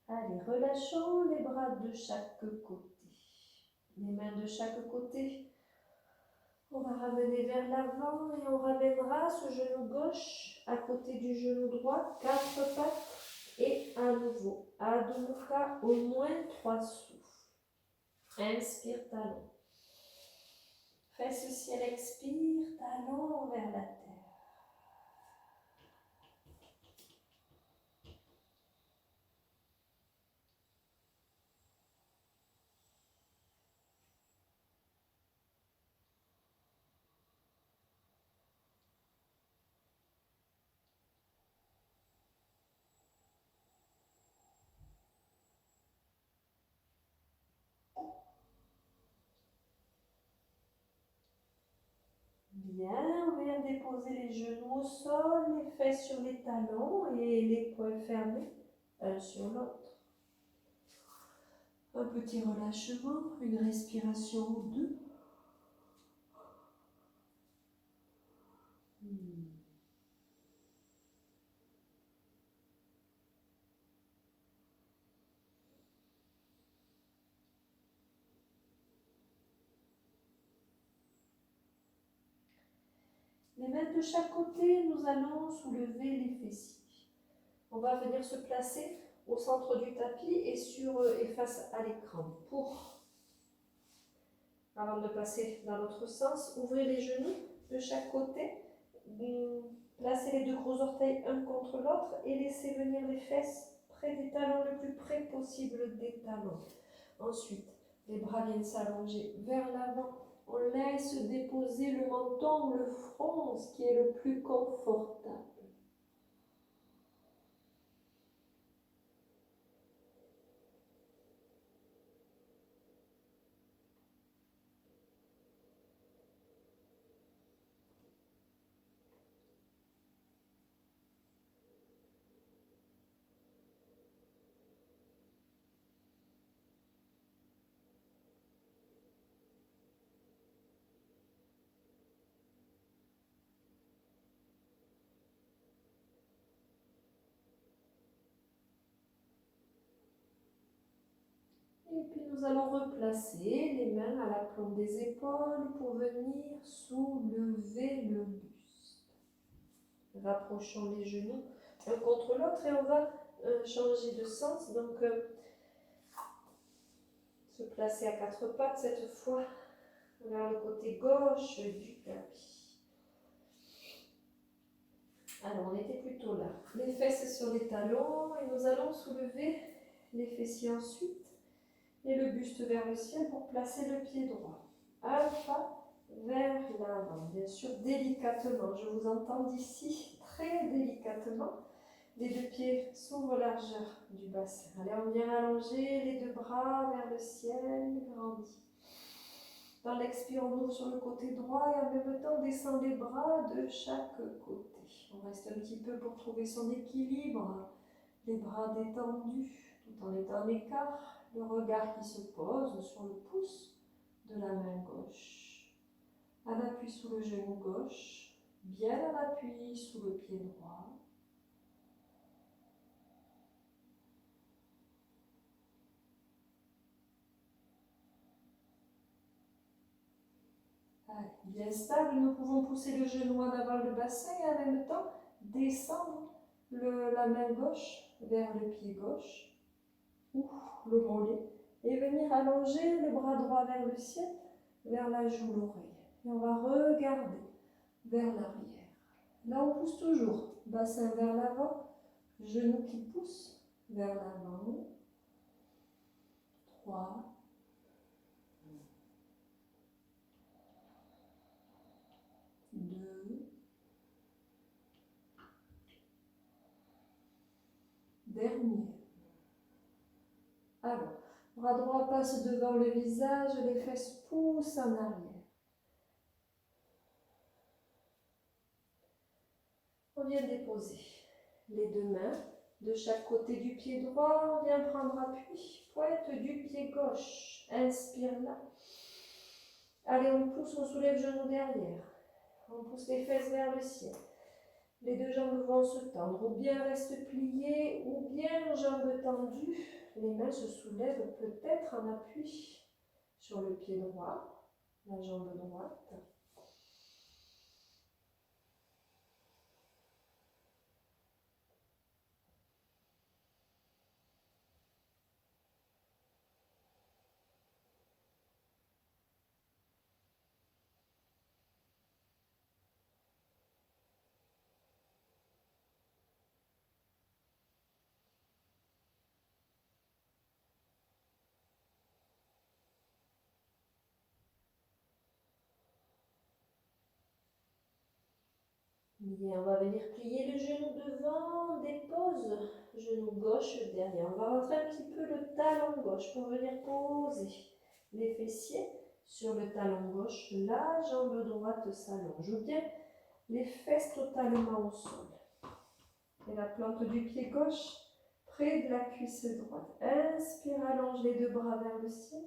Allez, relâchons les bras de chaque côté. Les mains de chaque côté. On va ramener vers l'avant et on ramènera ce genou gauche à côté du genou droit, 4 pattes et à nouveau, Adho Mukha, au moins 3 souffles. Inspire, talon. Fesse ciel, expire, talon vers la terre. Bien, on vient déposer les genoux au sol, les fesses sur les talons et les poings fermés, un sur l'autre. Un petit relâchement, une respiration ou deux. Les mains de chaque côté, nous allons soulever les fessiers. On va venir se placer au centre du tapis et face à l'écran. Avant de passer dans l'autre sens, ouvrez les genoux de chaque côté, placez les 2 gros orteils un contre l'autre et laissez venir les fesses près des talons, le plus près possible des talons. Ensuite, les bras viennent s'allonger vers l'avant. On laisse déposer le menton ou le front, ce qui est le plus confortable. Et puis nous allons replacer les mains à l'aplomb des épaules pour venir soulever le buste. Rapprochons les genoux l'un contre l'autre et on va changer de sens. Donc se placer à 4 pattes cette fois vers le côté gauche du tapis. Alors on était plutôt là. Les fesses sur les talons et nous allons soulever les fessiers ensuite. Et le buste vers le ciel pour placer le pied droit. Un pas vers l'avant, bien sûr délicatement. Je vous entends d'ici très délicatement. Les 2 pieds s'ouvrent largeur du bassin. Allez, on vient allonger les 2 bras vers le ciel, grandit. Dans l'expire, on ouvre sur le côté droit et en même temps, on descend les bras de chaque côté. On reste un petit peu pour trouver son équilibre. Les bras détendus tout en étant en écart. Le regard qui se pose sur le pouce de la main gauche. Un appui sous le genou gauche, bien un appui sous le pied droit. Allez, bien stable, nous pouvons pousser le genou en avant le bassin et en même temps descendre la main gauche vers le pied gauche ou le mollet et venir allonger le bras droit vers le ciel, vers la joue, l'oreille. Et on va regarder vers l'arrière. Là, on pousse toujours. Bassin vers l'avant, genou qui pousse vers l'avant. 3, 2, dernier. Alors, bras droit passe devant le visage, les fesses poussent en arrière. On vient déposer les deux mains de chaque côté du pied droit. On vient prendre appui. Pointe du pied gauche. Inspire là. Allez, on pousse, on soulève genou derrière. On pousse les fesses vers le ciel. Les deux jambes vont se tendre. Ou bien reste plié, ou bien jambes tendues. Les mains se soulèvent peut-être en appui sur le pied droit, la jambe droite. Bien, on va venir plier le genou devant, dépose genou gauche derrière. On va rentrer un petit peu le talon gauche pour venir poser les fessiers sur le talon gauche. La jambe droite s'allonge ou bien les fesses totalement au sol. Et la plante du pied gauche près de la cuisse droite. Inspire, allonge les deux bras vers le ciel.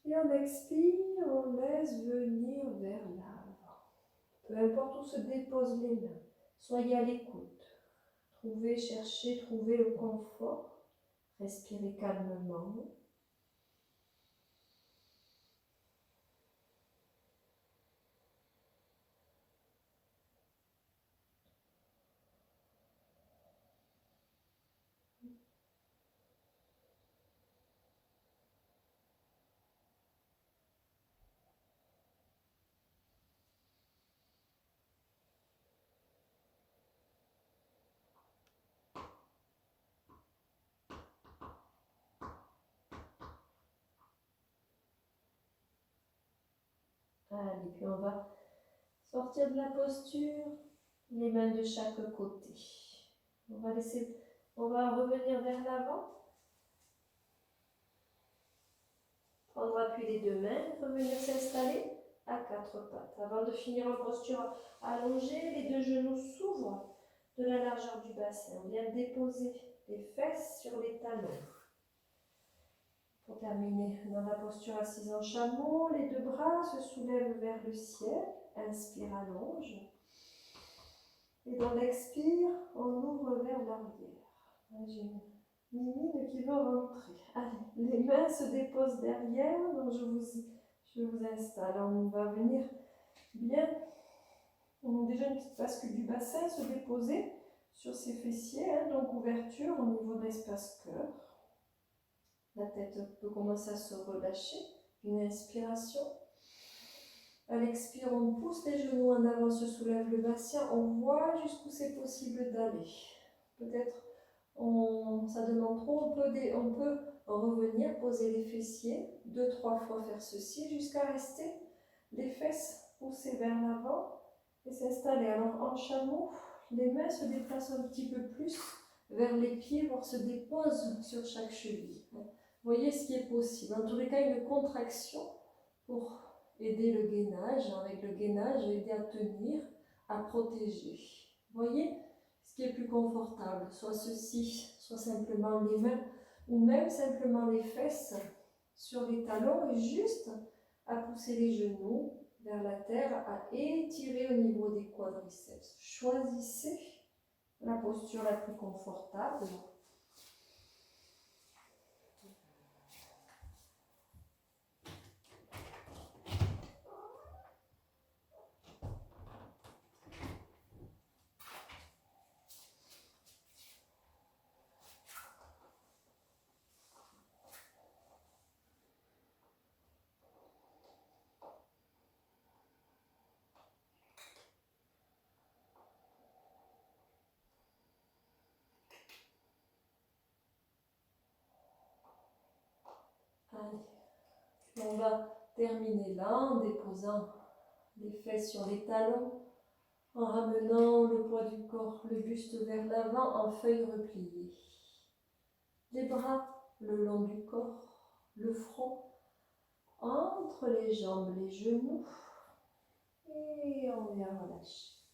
Et on expire, on laisse venir vers l'avant. Peu importe où se déposent les mains, soyez à l'écoute. Cherchez, trouvez le confort. Respirez calmement. Allez, puis on va sortir de la posture, les mains de chaque côté. On va revenir vers l'avant. Prendre appui les deux mains, revenir s'installer à quatre pattes. Avant de finir en posture allongée, les deux genoux s'ouvrent de la largeur du bassin. On vient déposer les fesses sur les talons. Pour terminer dans la posture assise en chameau, les deux bras se soulèvent vers le ciel. Inspire, allonge. Et dans l'expire, on ouvre vers l'arrière. J'ai une mimine qui veut rentrer. Allez, les mains se déposent derrière, donc je vous installe. On va venir bien, déjà une petite bascule du bassin, se déposer sur ses fessiers, donc ouverture au niveau de l'espace cœur. La tête peut commencer à se relâcher. Une inspiration. À l'expire, on pousse les genoux en avant, se soulève le bassin. On voit jusqu'où c'est possible d'aller. Peut-être, ça demande trop. On peut revenir, poser les fessiers. 2-3 fois faire ceci jusqu'à rester les fesses poussées vers l'avant et s'installer. Alors en chameau, les mains se déplacent un petit peu plus vers les pieds, voire se déposent sur chaque cheville. Voyez ce qui est possible. En tous les cas, une contraction pour aider le gainage. Avec le gainage, aider à tenir, à protéger. Voyez ce qui est plus confortable. Soit ceci, soit simplement les mains, ou même simplement les fesses sur les talons et juste à pousser les genoux vers la terre, à étirer au niveau des quadriceps. Choisissez la posture la plus confortable. Allez. On va terminer là en déposant les fesses sur les talons. en ramenant le poids du corps, le buste vers l'avant en feuille repliée. Les bras le long du corps, le front entre les jambes, les genoux et on vient relâcher.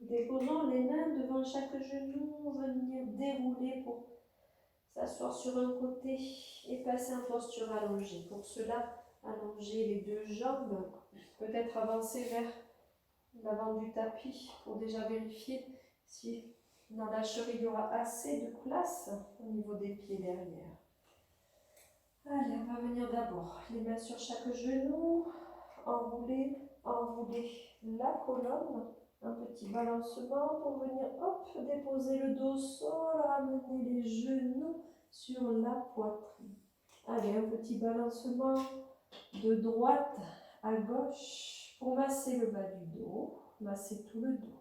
Déposons les mains devant chaque genou, venir dérouler pour s'asseoir sur un côté et passer en posture allongée. Pour cela, allonger les deux jambes, peut-être avancer vers l'avant du tapis pour déjà vérifier si dans la cheville il y aura assez de place au niveau des pieds derrière. Allez, on va venir d'abord les mains sur chaque genou, enrouler la colonne. Un petit balancement pour venir, hop, déposer le dos au sol, ramener les genoux sur la poitrine. Allez, un petit balancement de droite à gauche pour masser le bas du dos, masser tout le dos.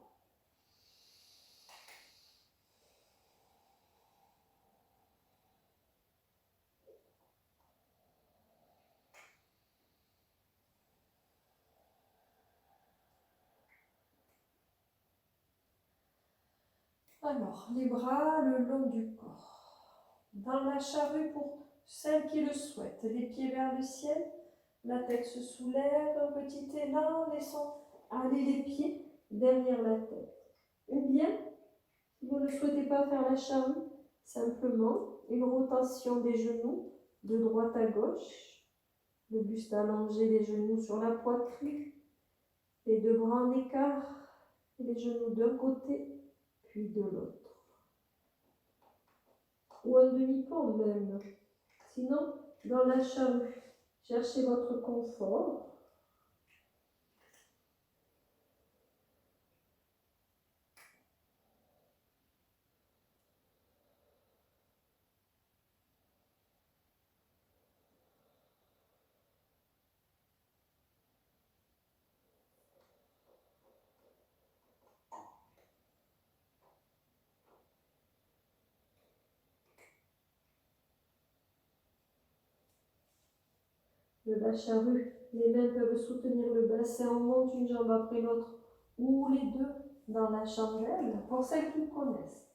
Alors, les bras le long du corps. Dans la charrue pour celles qui le souhaitent. Les pieds vers le ciel, la tête se soulève, un petit élan, laissons aller les pieds derrière la tête. Ou bien, si vous ne souhaitez pas faire la charrue, simplement une rotation des genoux de droite à gauche, le buste allongé, les genoux sur la poitrine, les deux bras en écart, et les genoux d'un côté puis de l'autre. Ou un demi-pont même. Sinon, dans la charrue, cherchez votre confort. De la charrue, les mains peuvent soutenir le bassin, on monte une jambe après l'autre, ou les deux dans la chandelle, pour celles qui connaissent.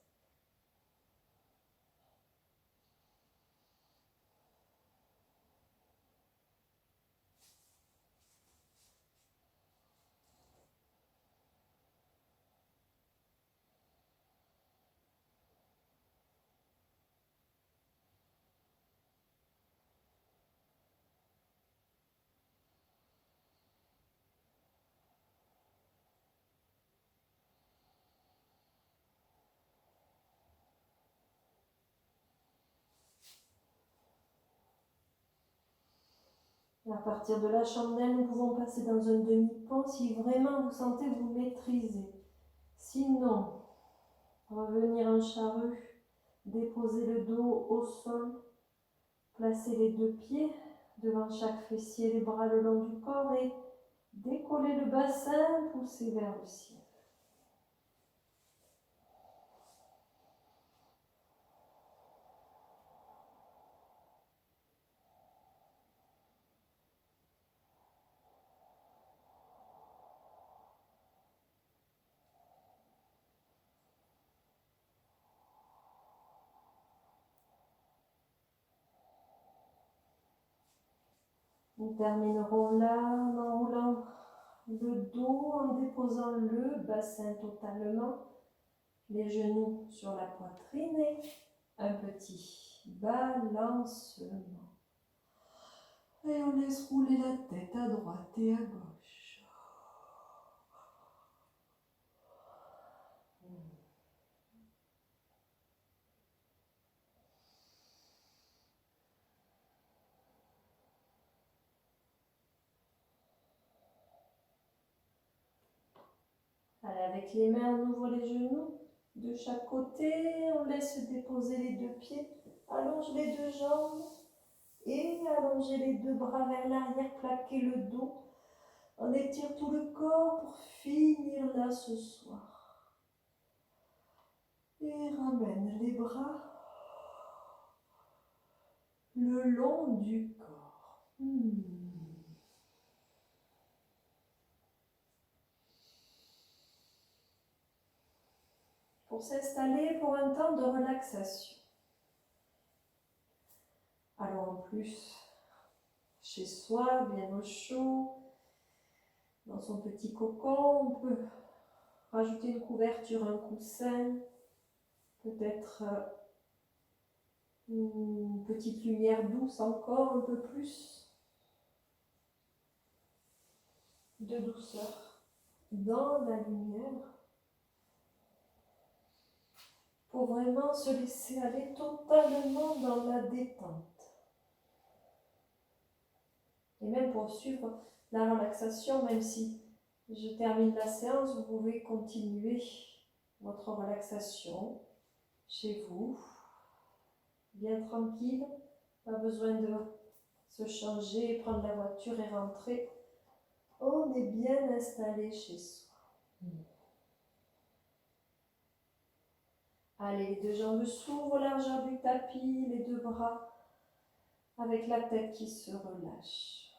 À partir de la chandelle, nous pouvons passer dans un demi-pont si vraiment vous sentez vous maîtriser. Sinon, revenir en charrue, déposer le dos au sol, placer les deux pieds devant chaque fessier, les bras le long du corps et décoller le bassin, pousser vers le ciel. Nous terminerons là en enroulant le dos, en déposant le bassin totalement, les genoux sur la poitrine et un petit balancement. Et on laisse rouler la tête à droite et à gauche. À avec les mains, on ouvre les genoux de chaque côté, on laisse déposer les deux pieds, allonge les deux jambes et allongez les deux bras vers l'arrière, plaquez le dos. On étire tout le corps pour finir là ce soir. Et ramène les bras le long du corps. Pour s'installer pour un temps de relaxation. Alors en plus, chez soi, bien au chaud, dans son petit cocon, on peut rajouter une couverture, un coussin, peut-être une petite lumière douce encore, un peu plus de douceur dans la lumière pour vraiment se laisser aller totalement dans la détente. Et même pour suivre la relaxation, même si je termine la séance, vous pouvez continuer votre relaxation chez vous, bien tranquille, pas besoin de se changer, prendre la voiture et rentrer. On est bien installé chez soi. Allez, les deux jambes s'ouvrent, largeur du tapis, les deux bras avec la tête qui se relâche.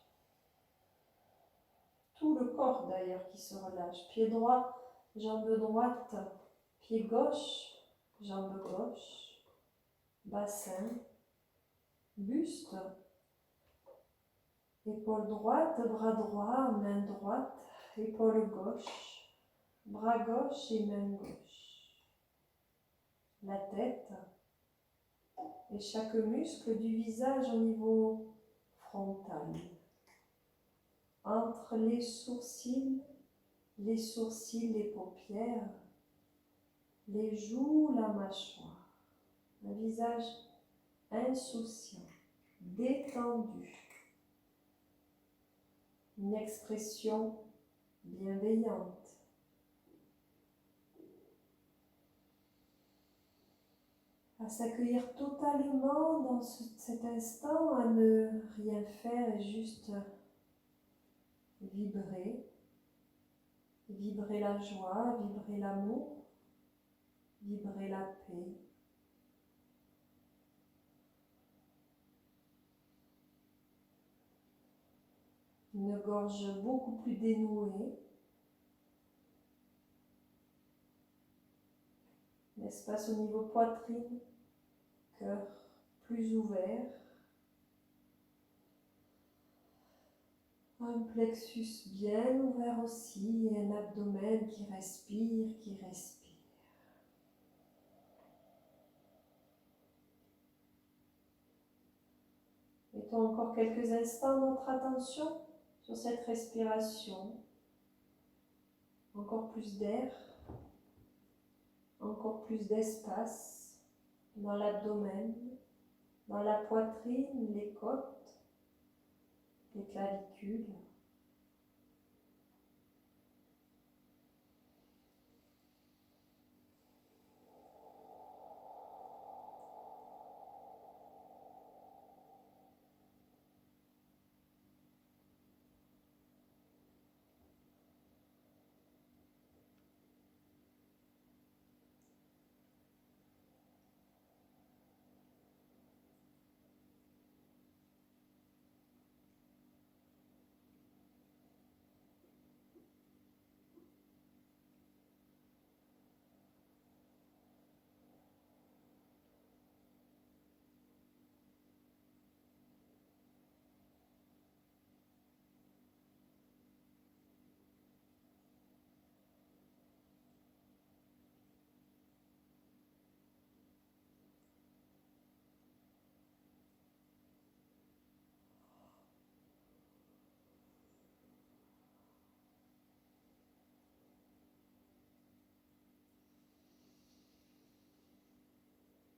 Tout le corps d'ailleurs qui se relâche. Pied droit, jambe droite, pied gauche, jambe gauche, bassin, buste, épaule droite, bras droit, main droite, épaule gauche, bras gauche et main gauche. La tête et chaque muscle du visage au niveau frontal. Entre les sourcils, les paupières, les joues, la mâchoire. Un visage insouciant, détendu. Une expression bienveillante. À s'accueillir totalement dans cet instant, à ne rien faire et juste vibrer. Vibrer la joie, vibrer l'amour, vibrer la paix. Une gorge beaucoup plus dénouée. Un espace au niveau poitrine, cœur plus ouvert. Un plexus bien ouvert aussi et un abdomen qui respire, qui respire. Mettons encore quelques instants notre attention sur cette respiration. Encore plus d'air, encore plus d'espace dans l'abdomen, dans la poitrine, les côtes, les clavicules.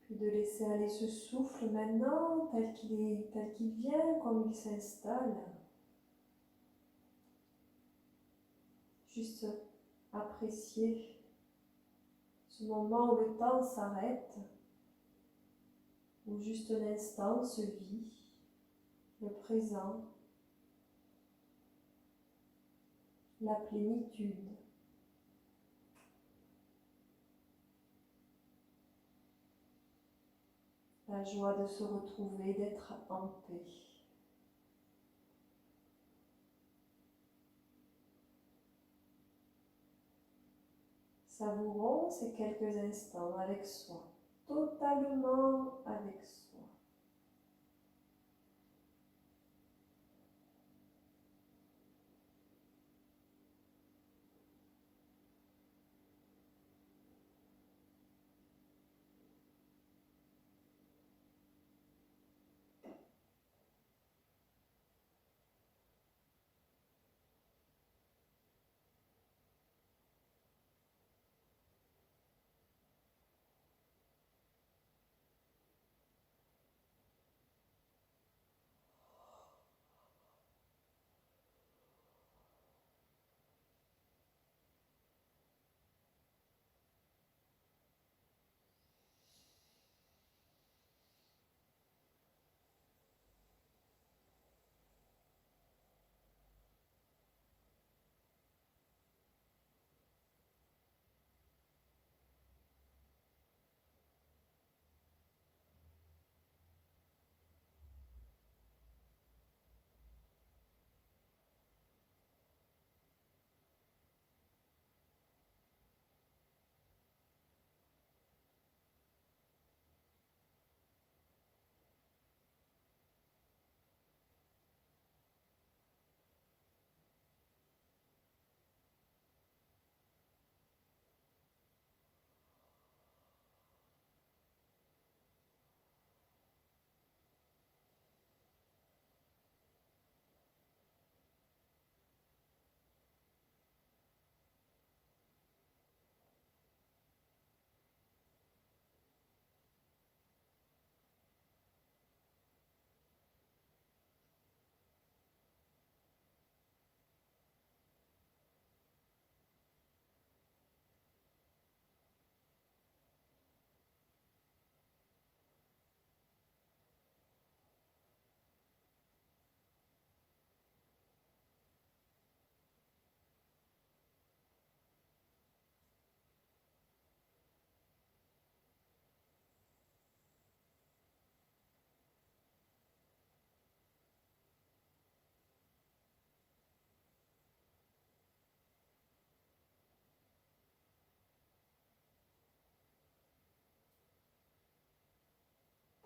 Puis de laisser aller ce souffle maintenant, tel qu'il vient, comme il s'installe. Juste après apprécier ce moment où le temps s'arrête, où juste l'instant se vit, le présent, la plénitude. La joie de se retrouver, d'être en paix. Savourons ces quelques instants avec soi, totalement avec soi.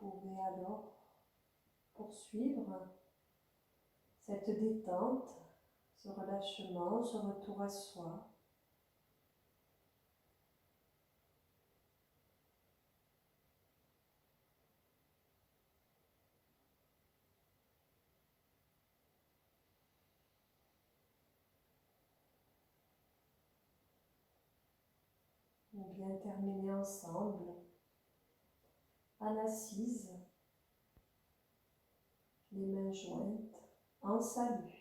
Vous pouvez alors poursuivre cette détente, ce relâchement, ce retour à soi. On vient terminer ensemble en assise, les mains jointes, en salut.